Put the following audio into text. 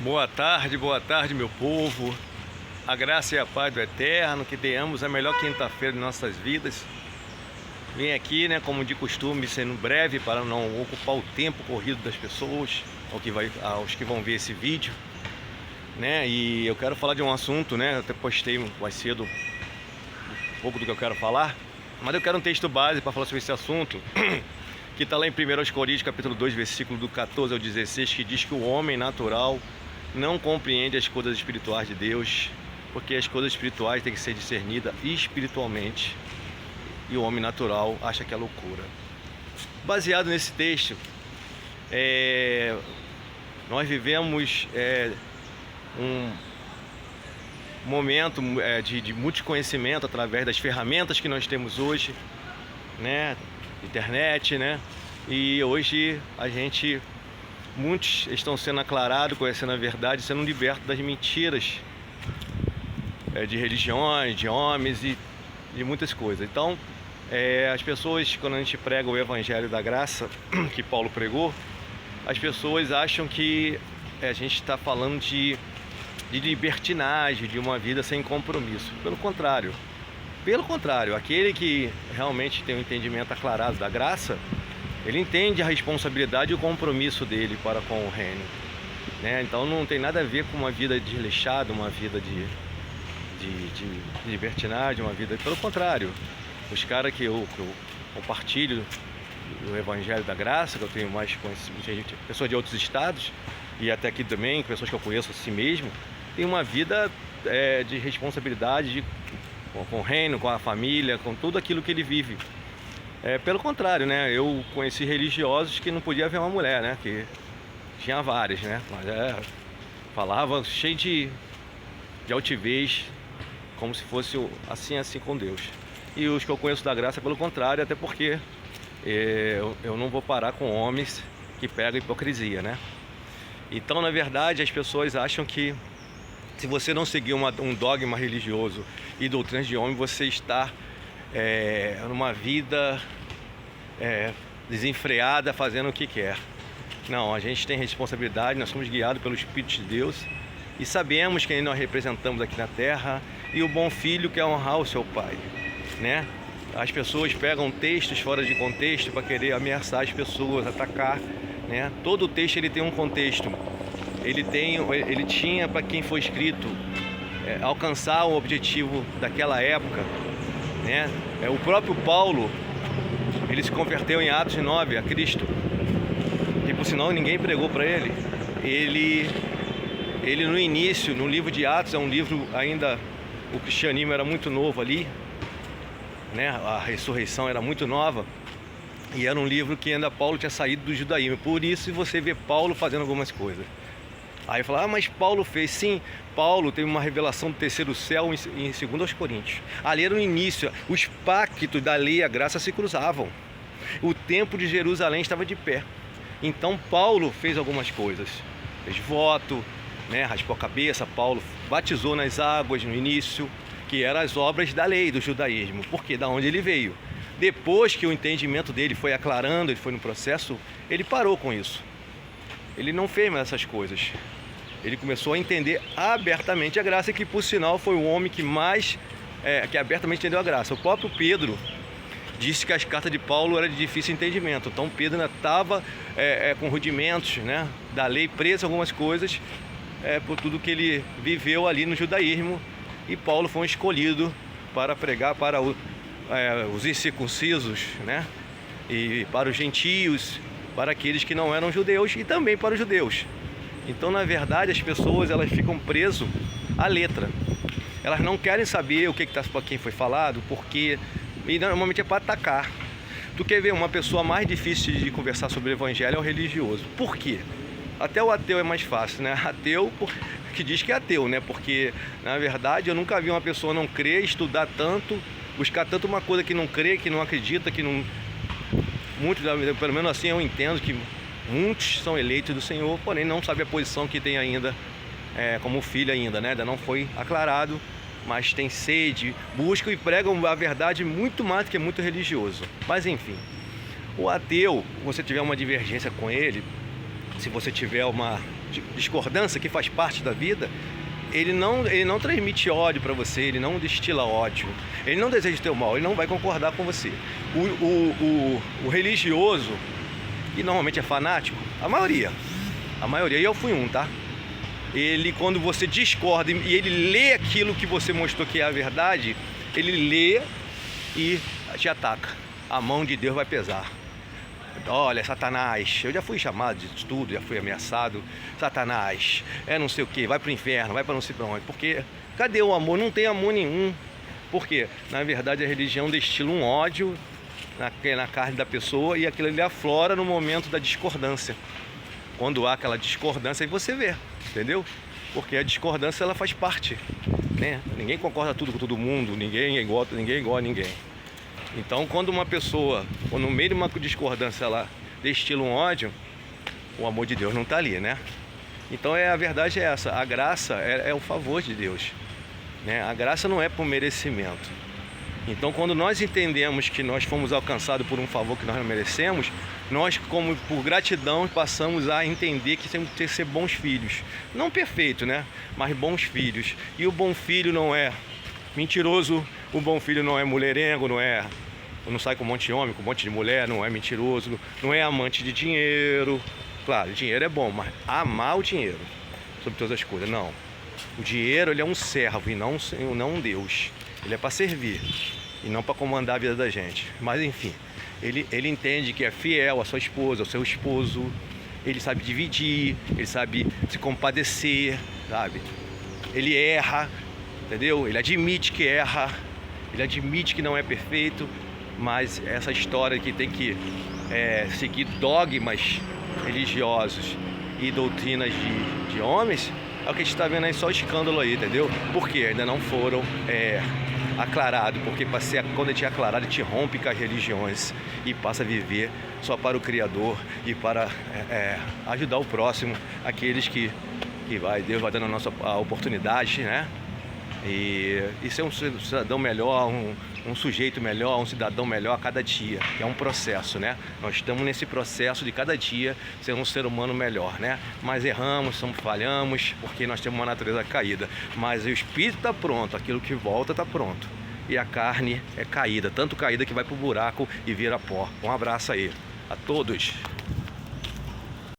Boa tarde, meu povo. A graça e a paz do Eterno, que tenhamos a melhor quinta-feira de nossas vidas. Vim aqui, né, como de costume, sendo breve para não ocupar o tempo corrido das pessoas, aos que vão ver esse vídeo, né? E eu quero falar de um assunto, né? Eu até postei mais cedo um pouco do que eu quero falar, mas eu quero um texto base para falar sobre esse assunto. Que está lá em 1 Coríntios, capítulo 2, versículo do 14 ao 16, que diz que o homem natural não compreende as coisas espirituais de Deus, porque as coisas espirituais têm que ser discernidas espiritualmente, e o homem natural acha que é loucura. Baseado nesse texto, nós vivemos um momento de muito conhecimento através das ferramentas que nós temos hoje, né? Internet, né? E hoje muitos estão sendo aclarados, conhecendo a verdade, sendo libertos das mentiras de religiões, de homens e de muitas coisas. Então, as pessoas, quando a gente prega o Evangelho da Graça, que Paulo pregou, as pessoas acham que a gente está falando de libertinagem, de uma vida sem compromisso. Pelo contrário, aquele que realmente tem um entendimento aclarado da graça, ele entende a responsabilidade e o compromisso dele para com o reino, né? Então não tem nada a ver com uma vida desleixada, uma vida de libertinagem, uma vida... Pelo contrário, os caras que eu compartilho do Evangelho da Graça, que eu tenho mais conhecimento, pessoas de outros estados, e até aqui também, pessoas que eu conheço assim mesmo, tem uma vida de responsabilidade, com o reino, com a família, com tudo aquilo que ele vive. Pelo contrário, né? Eu conheci religiosos que não podia ver uma mulher, né? Que tinha várias, né? Mas falava cheio de altivez, como se fosse assim com Deus. E os que eu conheço da graça, pelo contrário, até porque eu não vou parar com homens que pegam hipocrisia, né? Então, na verdade, as pessoas acham que se você não seguir um dogma religioso e doutrinas de homem, você está numa vida desenfreada, fazendo o que quer. Não, a gente tem responsabilidade, nós somos guiados pelo Espírito de Deus e sabemos quem nós representamos aqui na terra, e o bom filho quer honrar o seu pai, né? As pessoas pegam textos fora de contexto para querer ameaçar as pessoas, atacar, né? Todo texto ele tem um contexto. Ele tinha, para quem foi escrito, alcançar o objetivo daquela época, né? O próprio Paulo, ele se converteu em Atos 9 a Cristo, e por sinal ninguém pregou para ele. Ele no início, no livro de Atos, é um livro ainda, o cristianismo era muito novo ali, né? A ressurreição era muito nova, e era um livro que ainda Paulo tinha saído do judaísmo. Por isso você vê Paulo fazendo algumas coisas. Aí fala, mas Paulo fez. Sim, Paulo teve uma revelação do terceiro céu em 2 Coríntios. Ali era o início, os pactos da lei e a graça se cruzavam. O templo de Jerusalém estava de pé. Então Paulo fez algumas coisas. Fez voto, né? Raspou a cabeça. Paulo batizou nas águas no início, que eram as obras da lei do judaísmo. Porque da onde ele veio. Depois que o entendimento dele foi aclarando, ele foi no processo, ele parou com isso. Ele não fez mais essas coisas. Ele começou a entender abertamente a graça, que por sinal foi o homem que abertamente entendeu a graça. O próprio Pedro disse que as cartas de Paulo eram de difícil entendimento. Então Pedro ainda estava com rudimentos, né, da lei, preso algumas coisas, por tudo que ele viveu ali no judaísmo. E Paulo foi um escolhido para pregar para os incircuncisos, né, e para os gentios, para aqueles que não eram judeus e também para os judeus. Então, na verdade, as pessoas elas ficam presas à letra. Elas não querem saber o que está para quem foi falado, porque e normalmente é para atacar. Tu quer ver uma pessoa mais difícil de conversar sobre o evangelho é o religioso. Por quê? Até o ateu é mais fácil, né? Ateu que diz que é ateu, né? Porque, na verdade, eu nunca vi uma pessoa não crer, estudar tanto, buscar tanto uma coisa que não crê, que não acredita, que não... Muitos, pelo menos assim eu entendo, que muitos são eleitos do Senhor, porém não sabem a posição que tem ainda, como filho ainda, né? Ainda não foi aclarado, mas tem sede, buscam e pregam a verdade muito mais do que muito religioso. Mas enfim, o ateu, se você tiver uma divergência com ele, se você tiver uma discordância que faz parte da vida, ele não transmite ódio para você, ele não destila ódio, ele não deseja teu mal, ele não vai concordar com você. O religioso, que normalmente é fanático, a maioria, e eu fui um, tá? Ele, quando você discorda e ele lê aquilo que você mostrou que é a verdade, ele lê e te ataca. A mão de Deus vai pesar. Olha, Satanás, eu já fui chamado de tudo, já fui ameaçado. Satanás, não sei o que, vai pro inferno, vai para não sei pra onde. Porque cadê o amor? Não tem amor nenhum. Porque, na verdade, a religião destila um ódio na carne da pessoa e aquilo ali aflora no momento da discordância. Quando há aquela discordância, aí você vê, entendeu? Porque a discordância, ela faz parte, né? Ninguém concorda tudo com todo mundo, ninguém é igual a ninguém. Então, quando uma pessoa, ou no meio de uma discordância, ela destila um ódio, o amor de Deus não está ali, né? Então, a verdade é essa, a graça é o favor de Deus, né? A graça não é por merecimento. Então, quando nós entendemos que nós fomos alcançados por um favor que nós não merecemos, nós, como por gratidão, passamos a entender que temos que ser bons filhos. Não perfeitos, né? Mas bons filhos. E o bom filho não é mentiroso, o bom filho não é mulherengo, não sai com um monte de homem, com um monte de mulher, não é mentiroso, não é amante de dinheiro. Claro, dinheiro é bom, mas amar o dinheiro sobre todas as coisas, não. O dinheiro, ele é um servo e não um Deus. Ele é para servir e não para comandar a vida da gente. Mas enfim, ele entende que é fiel à sua esposa, ao seu esposo. Ele sabe dividir, ele sabe se compadecer, sabe? Ele erra, entendeu? Ele admite que erra, ele admite que não é perfeito. Mas essa história que tem que seguir dogmas religiosos e doutrinas de homens, é o que a gente está vendo aí, só escândalo aí, entendeu? Porque ainda não foram aclarados, porque quando a gente é aclarado, a gente rompe com as religiões e passa a viver só para o Criador e para ajudar o próximo, aqueles que Deus vai dando a nossa oportunidade, né? E ser um cidadão melhor, um sujeito melhor, um cidadão melhor a cada dia. É um processo, né? Nós estamos nesse processo de cada dia ser um ser humano melhor, né? Mas erramos, falhamos, porque nós temos uma natureza caída. Mas o espírito está pronto, aquilo que volta está pronto. E a carne é caída, tanto caída que vai para o buraco e vira pó. Um abraço aí a todos.